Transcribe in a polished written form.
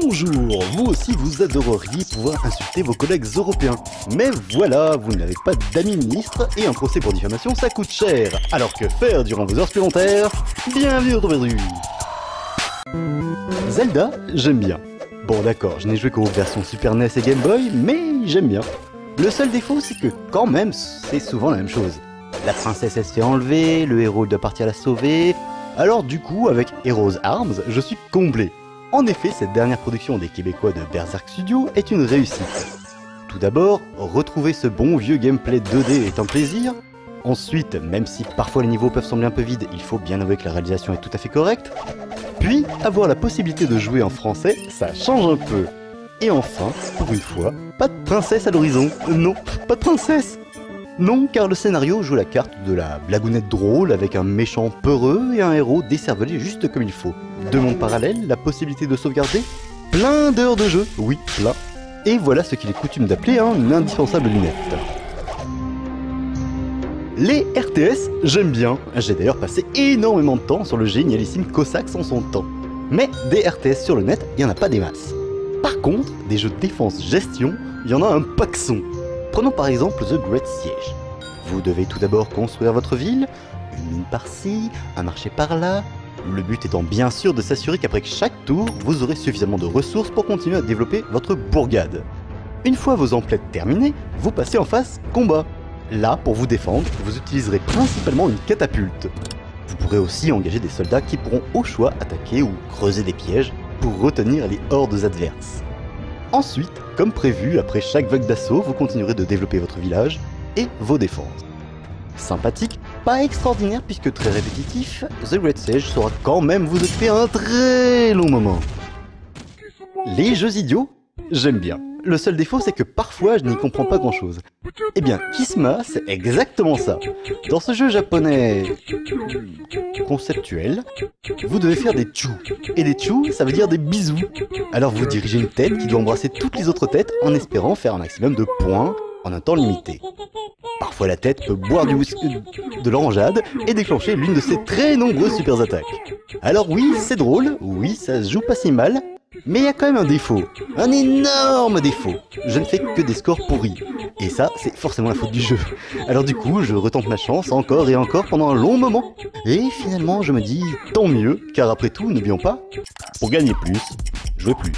Bonjour, vous aussi vous adoreriez pouvoir insulter vos collègues européens. Mais voilà, vous n'avez pas d'amis ministres et un procès pour diffamation ça coûte cher. Alors que faire durant vos heures supplémentaires? Bienvenue au Temps Perdu. Zelda, j'aime bien. Bon d'accord, je n'ai joué qu'aux versions Super NES et Game Boy, mais j'aime bien. Le seul défaut c'est que quand même c'est souvent la même chose. La princesse elle se fait enlever, le héros doit partir la sauver. Alors du coup, avec Heroes Arms, je suis comblé. En effet, cette dernière production des Québécois de Berserk Studio est une réussite. Tout d'abord, retrouver ce bon vieux gameplay 2D est un plaisir. Ensuite, même si parfois les niveaux peuvent sembler un peu vides, il faut bien avouer que la réalisation est tout à fait correcte. Puis, avoir la possibilité de jouer en français, ça change un peu. Et enfin, pour une fois, pas de princesse à l'horizon. Non, pas de princesse. Non, car le scénario joue la carte de la blagounette drôle avec un méchant peureux et un héros décervelé juste comme il faut. Deux mondes parallèles, la possibilité de sauvegarder, plein d'heures de jeu, oui, plein. Et voilà ce qu'il est coutume d'appeler un indispensable lunette. Les RTS, j'aime bien. J'ai d'ailleurs passé énormément de temps sur le génialissime Cossacks en son temps. Mais des RTS sur le net, il n'y en a pas des masses. Par contre, des jeux de défense-gestion, il y en a un paxon. Prenons par exemple The Great Siege. Vous devez tout d'abord construire votre ville, une mine par-ci, un marché par-là, le but étant bien sûr de s'assurer qu'après chaque tour, vous aurez suffisamment de ressources pour continuer à développer votre bourgade. Une fois vos emplettes terminées, vous passez en phase combat. Là, pour vous défendre, vous utiliserez principalement une catapulte. Vous pourrez aussi engager des soldats qui pourront au choix attaquer ou creuser des pièges pour retenir les hordes adverses. Ensuite, comme prévu, après chaque vague d'assaut, vous continuerez de développer votre village et vos défenses. Sympathique, pas extraordinaire puisque très répétitif, The Great Siege saura quand même vous occuper un très long moment. Les jeux idiots, j'aime bien. Le seul défaut c'est que parfois je n'y comprends pas grand chose. Eh bien, Kisma, c'est exactement ça. Dans ce jeu japonais conceptuel, vous devez faire des chou. Et des chou, ça veut dire des bisous. Alors vous dirigez une tête qui doit embrasser toutes les autres têtes en espérant faire un maximum de points en un temps limité. Parfois la tête peut boire de l'orangeade et déclencher l'une de ses très nombreuses super attaques. Alors oui, c'est drôle, oui, ça se joue pas si mal, mais il y a quand même un défaut, un énorme défaut. Je ne fais que des scores pourris, et ça, c'est forcément la faute du jeu. Alors du coup, je retente ma chance encore et encore pendant un long moment. Et finalement, je me dis, tant mieux, car après tout, n'oublions pas, pour gagner plus, jouer plus.